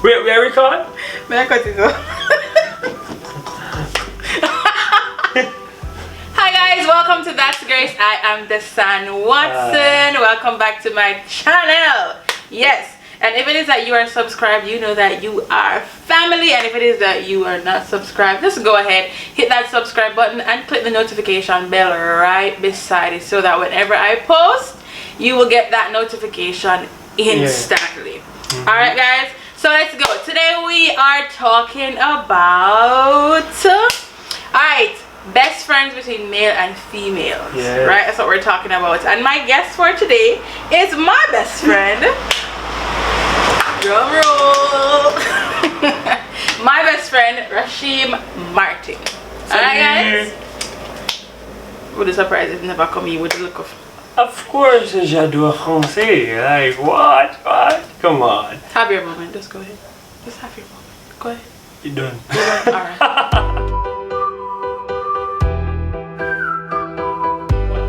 we are recording? May I cut it off? Hi guys, welcome to That's Grace. I am Desan Watson. Welcome back to my channel. Yes, and if it is that you are subscribed, you know that you are family. And if it is that you are not subscribed, just go ahead, hit that subscribe button and click the notification bell right beside it so that whenever I post, you will get that notification instantly. Alright guys, so let's go. Today we are talking about best friends between male and female. Right, that's what we're talking about. And my guest for today is my best friend. Drum roll. My best friend Rasheem Martin. Alright guys, would a surprise if never come here with the look Of course, j'adore français. Like, what? Come on. Have your moment. Just go ahead. Just have your moment. Go ahead. You're done. Alright.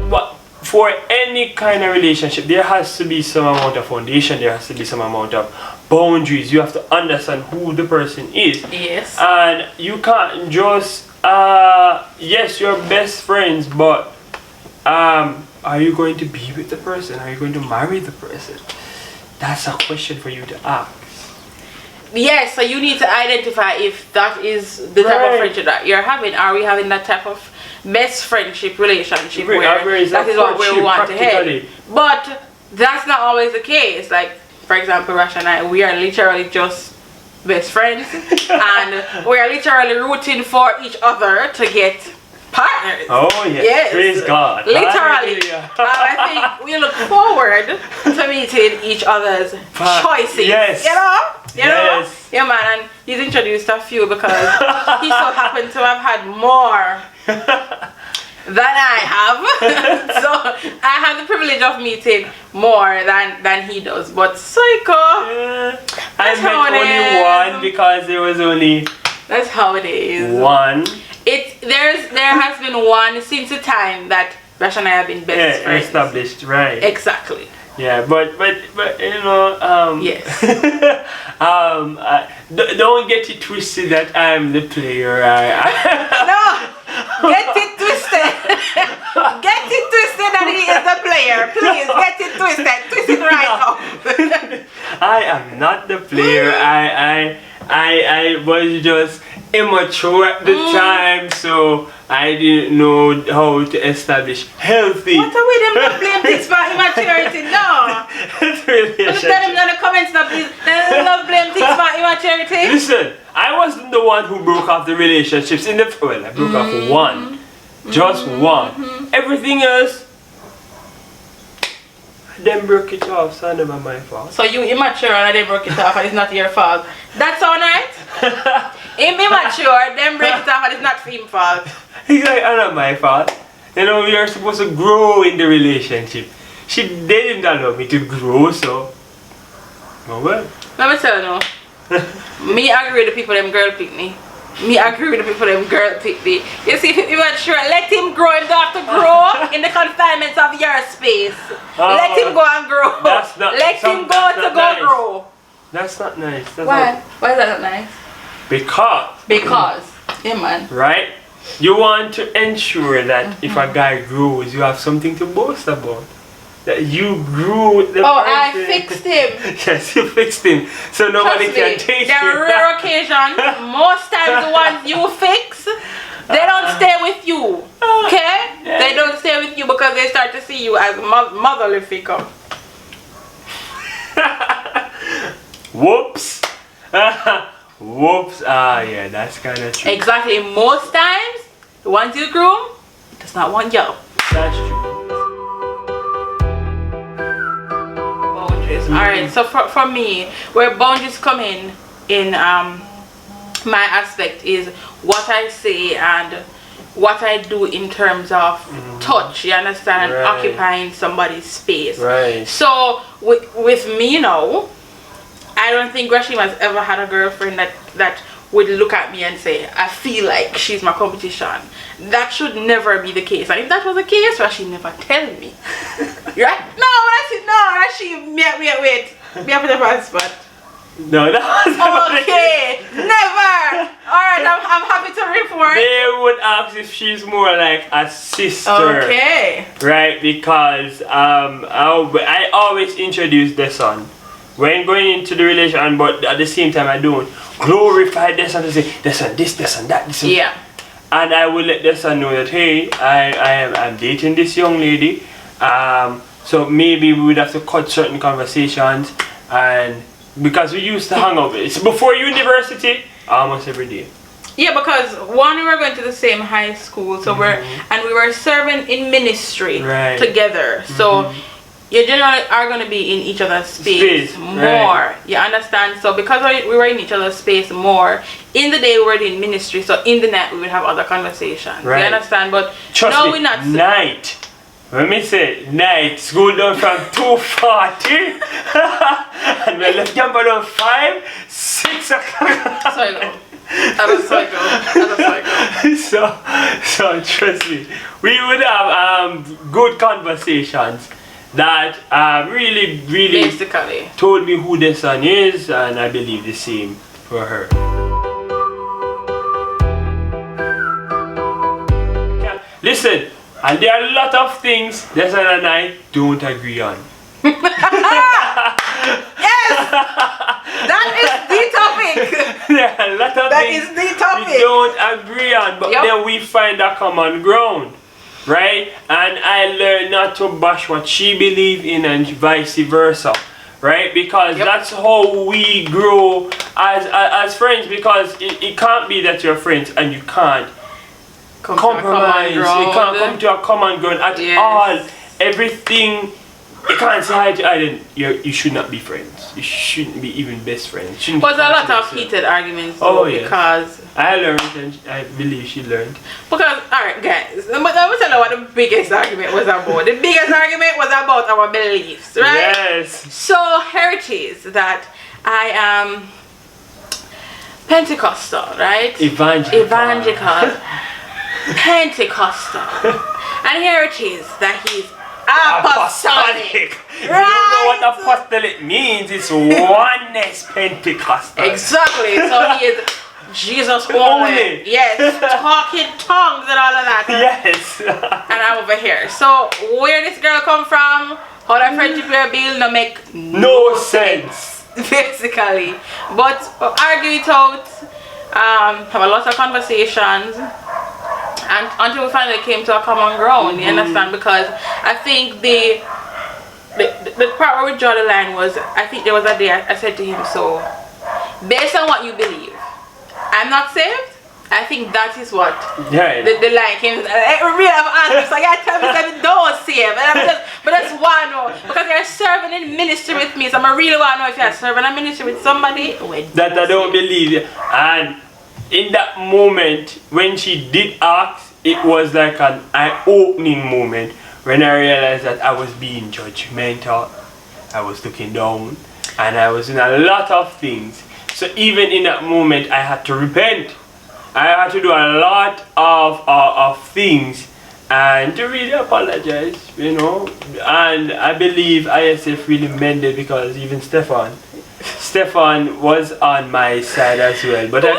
But for any kind of relationship, there has to be some amount of foundation. There has to be some amount of boundaries. You have to understand who the person is. Yes. And you can't just, yes, you're best friends, but are you going to be with the person? Are you going to marry the person? That's a question for you to ask. Yes, so you need to identify if that is the type of friendship that you're having. Are we having that type of best friendship relationship where that is what we want to have? But that's not always the case. Like, for example, Rash and I, we are literally just best friends and we are literally rooting for each other to get partners. Oh yes. Praise God. Literally. I think we look forward to meeting each other's choices. Yes. You know? Yeah man, and he's introduced a few because he so happened to have had more than I have. So I have the privilege of meeting more than he does. But Psycho, I met only one because there was only that's how it is. One. There has been one since the time that Rash and I have been best friends. Established, right? Exactly. Yeah, but you know, yes. Don't get it twisted that I'm the player. No, get it twisted. Get it twisted that he is the player. Please get it twisted. Twist it right now. I am not the player. I was just immature at the time, so I didn't know how to establish healthy. What are we them to blame this for immaturity? No. Just tell them in the comments now, please. Don't blame things for immaturity. Listen, I wasn't the one who broke off the relationships in the well. I broke off one, just one. Everything else, then broke it off. So never my fault. So you immature and they broke it off, and it's not your fault. That's all right. Him immature, then break it off, and it's not his fault. He's like, oh, not my fault. You know, we are supposed to grow in the relationship. They didn't allow me to grow, so. Oh well. Let me tell you, me agree with the people them girl pick me. Me agree with the people them girl pick me. You see, if he's immature, let him grow. He don't have to grow in the confinements of your space. Let him go and grow. Let him go grow. That's not nice. Why? Why is that not nice? Because, yeah man. Right? You want to ensure that if a guy grows, you have something to boast about. That you grew with the person. I fixed him. Yes, you fixed him. So nobody can take there are rare occasions, most times the ones you fix, they don't stay with you. Okay? Yeah. They don't stay with you because they start to see you as motherly figure. Whoops. Whoops. Yeah, that's kind of true. Exactly. Most times, the ones you groom does not want you. That's true. Boundaries. Alright, so for me, where boundaries come in my aspect is what I say and what I do in terms of touch, you understand, and occupying somebody's space. Right. So with me now, I don't think Rasheem has ever had a girlfriend that would look at me and say, I feel like she's my competition. That should never be the case. And if that was the case, Rasheem never tell me. Right? No, Rasheem, wait. Me have to put it on spot. No, that was never the Okay, case. never. All right, I'm happy to report. They would ask if she's more like a sister. Okay. Right, because I always introduce the son when going into the relation, but at the same time I don't glorify the son to say the son this, the son that, the son. Yeah. And I will let the son know that hey, I'm dating this young lady. So maybe we would have to cut certain conversations, and because we used to hang out. It's before university, almost every day. Yeah, because one, we were going to the same high school, so we were serving in ministry together. So you generally are going to be in each other's space more. You understand? So because we were in each other's space more, in the day we were in ministry, so in the night we would have other conversations. You understand? But Trust we're me, not night. When me say night, school done from 2:40 and we left jump around 5, 6 o'clock. So trust me, we would have good conversations that really basically told me who the son is, and I believe the same for her. Yeah. Listen, and there are a lot of things the son and I don't agree on. Yes! That is the topic! There are a lot of That things is the topic! we don't agree on, but then we find a common ground, right? And I learned not to bash what she believes in and vice versa, right? Because that's how we grow as friends, because it can't be that you're friends and you can't compromise, you can't come to a common ground at all. Everything, you can't say hi to Aiden. You should not be friends. You shouldn't be even best friends. But a lot of heated arguments though, because I learned, and I believe she learned. Because, alright guys, let me tell you what the biggest argument was about. The biggest argument was about our beliefs, right? Yes. So here it is that I am Pentecostal, right? Evangelical. Pentecostal. And here it is that he's apostolic. If you don't know what apostolic means, it's oneness Pentecostal. Exactly. So he is Jesus only. Yes. Talking tongues and all of that. Yes. And I'm over here. So where this girl come from, how that friendship will build, no make no sense. Basically. But argue it out, have a lot of conversations, and until we finally came to a common ground, you understand? Because I think the part where we draw the line was, I think there was a day I said to him, so based on what you believe, I'm not saved. I think that is what the line came. I really have asked, so yeah, tell me that don't save. But that's why I know, because you're serving in ministry with me, so I really want to know if you're serving in ministry with somebody that I don't believe. And in that moment when she did ask, it was like an eye-opening moment when I realized that I was being judgmental, I was looking down, and I was in a lot of things. So even in that moment I had to repent. I had to do a lot of things and to really apologize, you know. And I believe ISF really mended, because even Stefan was on my side as well. But I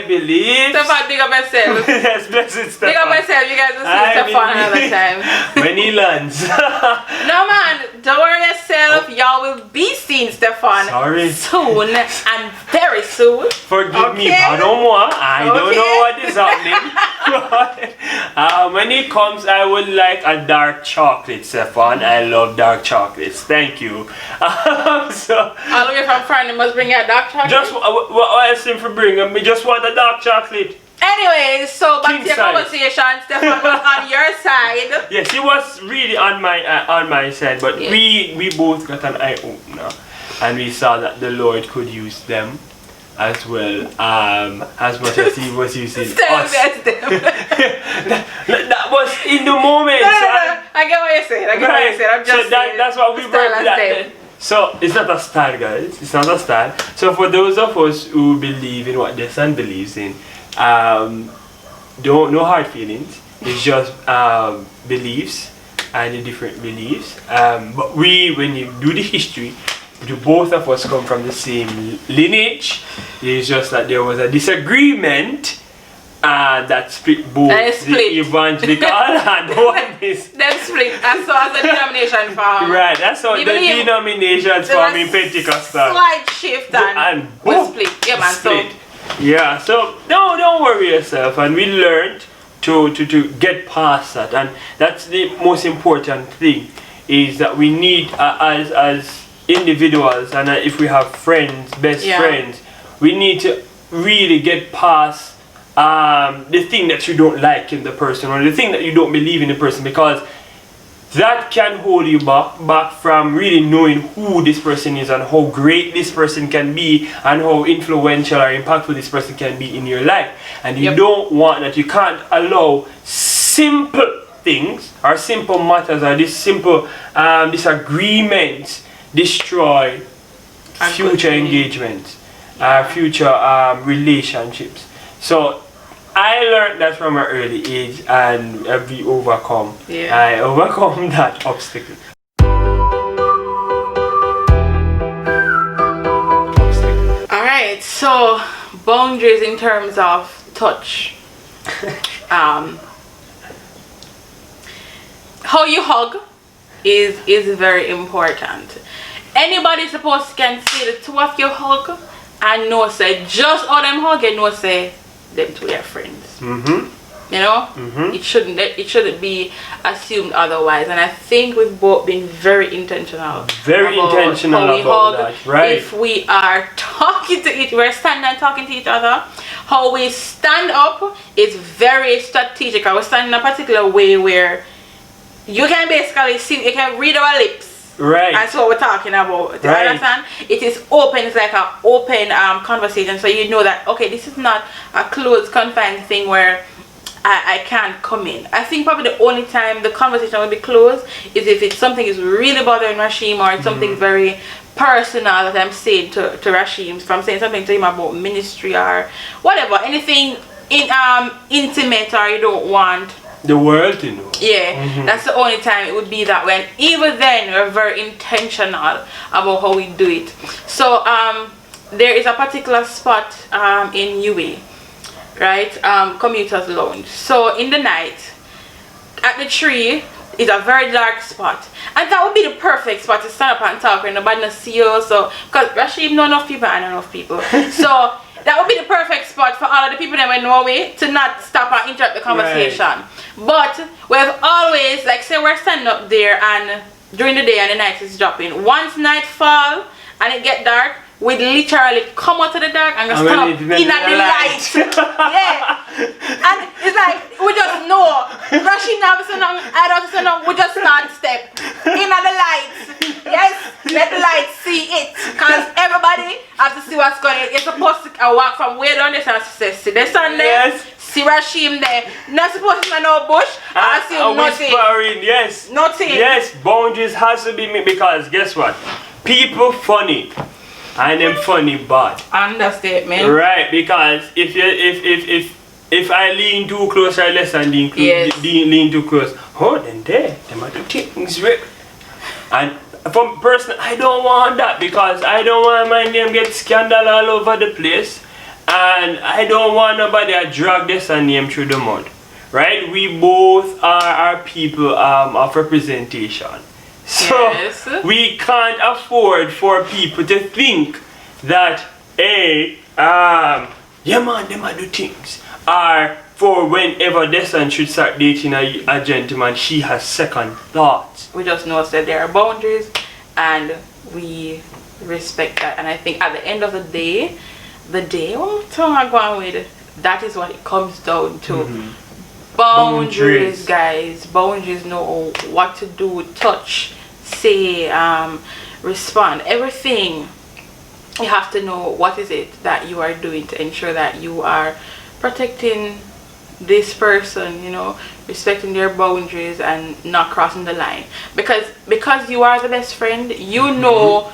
believe Stefan, big up yourself. Yes, blessed Stefan. Big up yourself. You guys will see Stefan another time. When he lands. No man, don't worry yourself. Y'all will be seeing Stefan soon, and very soon. Forgive me, pardon moi. I don't know what is happening. When he comes, I would like a dark chocolate, Stefan. I love dark chocolates. Thank you. So all of you from France must bring you a dark chocolate. Just what else him for bringing me? Just want a dark chocolate. Anyways, so back to your conversation. Stefan was on your side. Yes, he was really on my side, but we both got an eye opener, and we saw that the Lord could use them as well, as much as he was using us. that was in the moment. No, I get what you're saying. I'm just saying. That's what we were that. So it's not a style, guys. It's not a style. So for those of us who believe in what their son believes in, no hard feelings. It's just beliefs and the different beliefs. But when you do the history, the both of us come from the same lineage. It's just that there was a disagreement that split both the evangelical and one is. Them split. That's how the denomination form. Right, that's how the denominations form in Pentecostal. Slight shift and we split. Yeah, man. Split. Yeah, so don't worry yourself, and we learned to get past that, and that's the most important thing, is that we need as individuals, and if we have friends, best friends, we need to really get past the thing that you don't like in the person, or the thing that you don't believe in the person, because that can hold you back from really knowing who this person is and how great this person can be and how influential or impactful this person can be in your life. And you don't want that. You can't allow simple things or simple matters or this simple disagreements destroy future engagements, future relationships. So I learned that from an early age, and we overcome. I overcome that obstacle. Alright, so boundaries in terms of touch. How you hug is very important. Anybody supposed to can see the two of you hug and know say just how them hug and know say them two are friends. You know, it shouldn't be assumed otherwise. And I think we've both been very intentional. About that, right? If we are talking to each, we're standing and talking to each other. How we stand up is very strategic. I was standing in a particular way where you can basically see, you can read our lips. Right. That's what we're talking about. Do you understand? It is open. It's like an open conversation. So you know that, okay, this is not a closed, confined thing where I can't come in. I think probably the only time the conversation will be closed is if it's something is really bothering Rasheem, or it's something very personal that I'm saying to Rasheem. If I'm saying something to him about ministry or whatever, anything intimate or you don't want the world to know. That's the only time it would be that way. And even then, we're very intentional about how we do it. So there is a particular spot in UA, right? Commuters Lounge. So in the night, at the tree is a very dark spot, and that would be the perfect spot to stand up and talk when nobody knows see you. So because Rasheem know enough people, I know enough people, so that would be the perfect spot for all of the people that went Norway to not stop and interrupt the conversation. But we've always, like, say we're standing up there and during the day and the night is dropping. Once night fall and it get dark, we literally come out of the dark and just stand up in the light. And it's like we just know Rasheem now I don't say no, we just start step in the lights. Yes, let the light see it, because everybody has to see what's going on. You're supposed to walk from way down this and say, see the sun there, see Rasheem there. Not supposed to no bush. I see nothing. Whispering, nothing. Yes, boundaries has to be made, because guess what? People funny. And them funny bad. Understatement. Right, because if I lean too close or less than lean too close, then them are the things right. And from person, I don't want that, because I don't want my name get scandal all over the place, and I don't want nobody to drag this and name through the mud. Right? We both are people of representation. So we can't afford for people to think that yeah man, them are the things. Or for whenever Desan should start dating a gentleman, she has second thoughts. We just know that there are boundaries and we respect that. And I think at the end of the day, that is what it comes down to. Boundaries, guys. Boundaries know what to do, touch, say, respond, everything. You have to know what is it that you are doing to ensure that you are protecting this person, you know, respecting their boundaries and not crossing the line, because you are the best friend. You know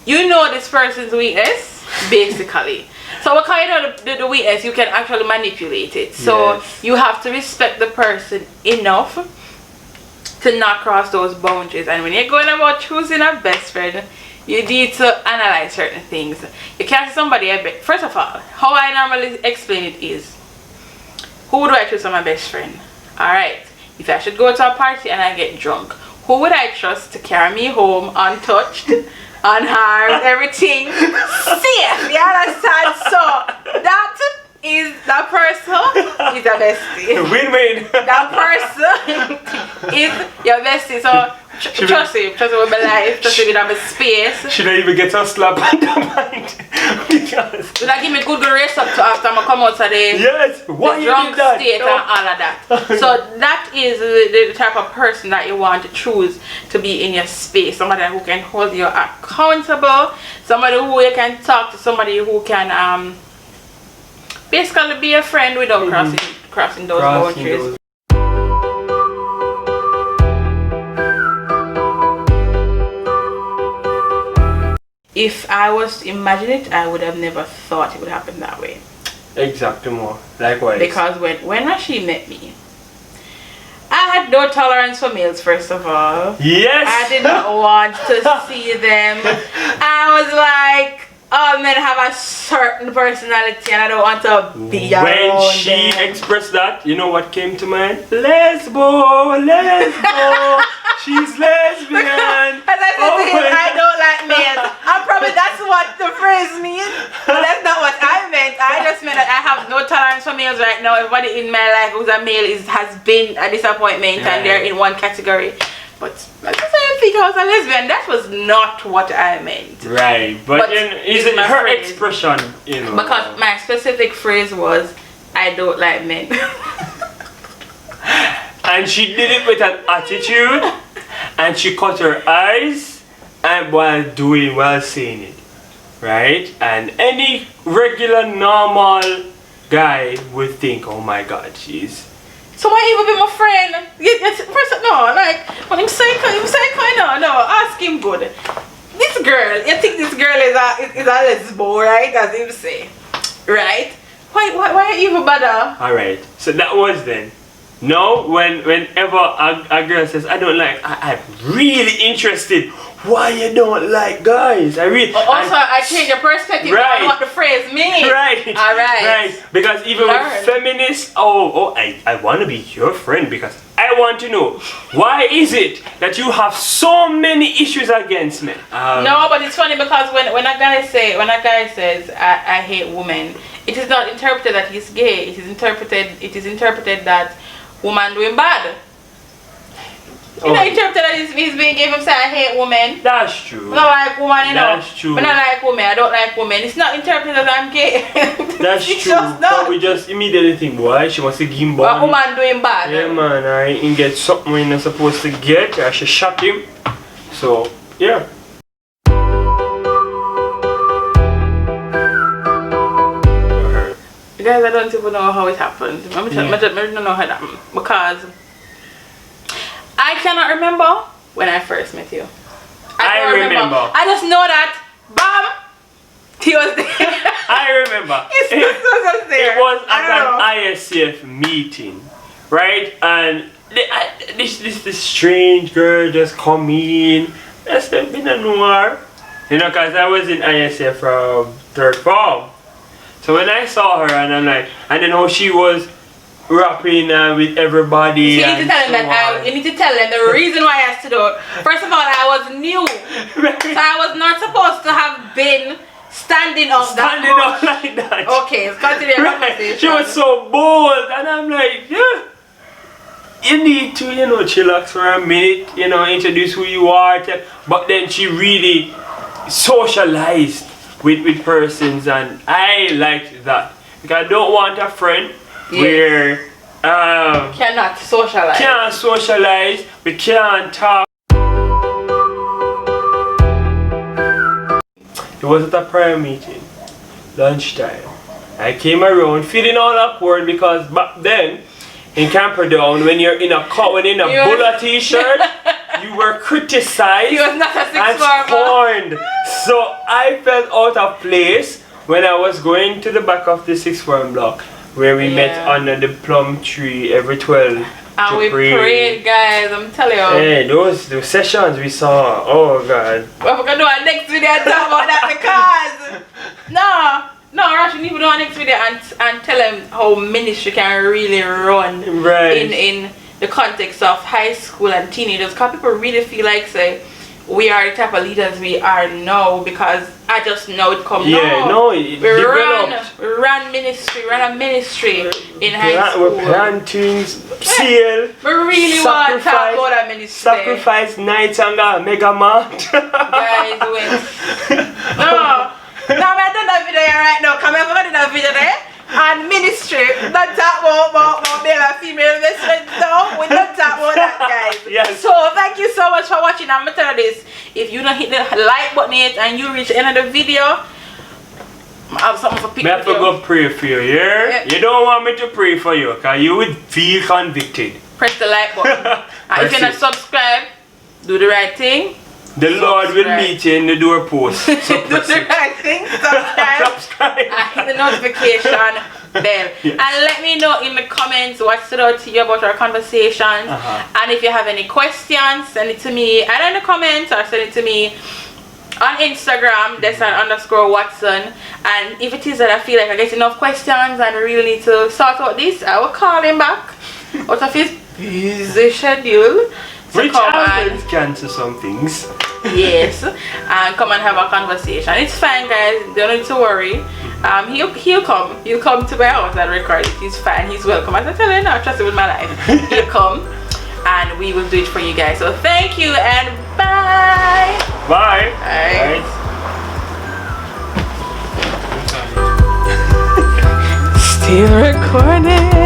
this person's weakness basically. So what kind of the weakness, you can actually manipulate it. So you have to respect the person enough to not cross those boundaries. And when you're going about choosing a best friend, you need to analyze certain things. You can't see somebody a bit. First of all, how I normally explain it is, who do I choose as my best friend? Alright, if I should go to a party and I get drunk, who would I trust to carry me home untouched, unharmed, everything safe? You understand? So that is that person is a bestie. Win-win. That person is your bestie. So trust him with my life, trust him with my space. Should I even get a slap on the mind? Because Will I give me good race up to after I come out of the, yes, why the you drunk did that? state No. and all of that. So that is the type of person that you want to choose to be in your space. Somebody who can hold you accountable, somebody who you can talk to, somebody who can basically be a friend without crossing those boundaries. If I was to imagine it, I would have never thought it would happen that way. Exactly more. Likewise. Because when Rasheem met me, I had no tolerance for males, first of all. Yes. I did not want to see them. I was like, all men have a certain personality and I don't want to be around When she them. expressed that, you know what came to mind? Lesbo. She's lesbian. And I said to him, I don't like men. I probably that's what the phrase means. But that's not what I meant. I just meant that I have no tolerance for males right now. Everybody in my life who's a male has been a disappointment and they're in one category. But I didn't think I was a lesbian. That was not what I meant. Right, but is it her phrase. expression, you know? Because my specific phrase was, I don't like men. And she did it with an attitude, and she cut her eyes, and while saying it, right? And any regular normal guy would think, oh my God, she's. So why even be my friend? No, like when him say no, ask him good. This girl, you think this girl is a lesbo, right? As him say, right? Why even bother? All right, so that was then. No, whenever a girl says I don't like, I'm really interested. Why you don't like guys? I change your perspective on what the phrase means. Right. Alright. Right. Because even with feminists, I want to be your friend because I want to know why is it that you have so many issues against me? No, but it's funny because when a guy says I hate women, it is not interpreted that he's gay. It is interpreted that woman doing bad. It's not interpreted that he's being gay. If say I hate women, that's true. I don't like women, you know. That's true. I don't like women. I don't like women. It's not interpreted as I'm gay. That's true. But we just immediately think, boy, she wants to give him a woman doing bad. Yeah, man. Alright, and get something we're not supposed to get. Or she shot him. So yeah. Guys, I don't even know how it happened. I don't know how it happened because I cannot remember when I first met you. I remember. I just know that, bam, he was there. I remember. It was at an ISCF meeting, right? And this strange girl just come in. That's been a noir, you know, cause I was in ISCF from third form. So when I saw her and I'm like, and then how she was rapping with everybody. So you need to tell them that you need to tell them the reason why I stood out. First of all, I was new, so I was not supposed to have been standing up like that. Okay, let's continue the conversation. She was so bold, and I'm like, yeah. You need to, you know, chillax for a minute, you know, introduce who you are. But then she really socialized with persons, and I liked that because I don't want a friend where cannot socialize. Can't socialize. We can't talk. It was at a prayer meeting, lunchtime. I came around feeling all awkward because back then in Camperdown, when you're in a Bulla t-shirt, you were criticized and scorned. So I felt out of place when I was going to the back of the 6th form block where we met under the plum tree every 12 And we prayed, guys. I'm telling you. Hey, those sessions we saw. Oh God. Well, we're gonna do our next video and talk about that because no, Rasheem, need to do our next video and tell them how ministry can really run in the context of high school and teenagers. Because people really feel like say we are the type of leaders we are now because I just know it come. We run ministry, run a ministry in high school. We're planting, seal. We really want to talk about that ministry. Sacrifice nights and mega mart. Guys, wait. No, I don't have video right now. Come here, I don't video there. And ministry, not talk about male and female best friends. No, we don't talk about that, guys. Yes. So thank you so much for watching. I'm gonna tell you this: if you don't hit the like button yet and you reach the end of the video, I have something for people. I have to go pray for you, yeah? You don't want me to pray for you, because you would feel convicted. Press the like button. And if you're not subscribed, do the right thing. The Lord will meet you in the doorpost. So do the right thing. Subscribe. And hit the notification bell. Yes. And let me know in the comments what stood out to you about our conversations. And if you have any questions, send it to me either in the comments or send it to me on Instagram, Dessan_Watson. And if it is that I feel like I get enough questions and I really need to sort out this, I will call him back out of his busy schedule. Reach out and cancel some things. Yes, and come and have a conversation. It's fine, guys. Don't need to worry. He'll come. He'll come to my house and record it. He's fine. He's welcome. As I tell you now, trust it with my life. He'll come, and we will do it for you guys. So thank you and bye. Bye. Alright. Still recording.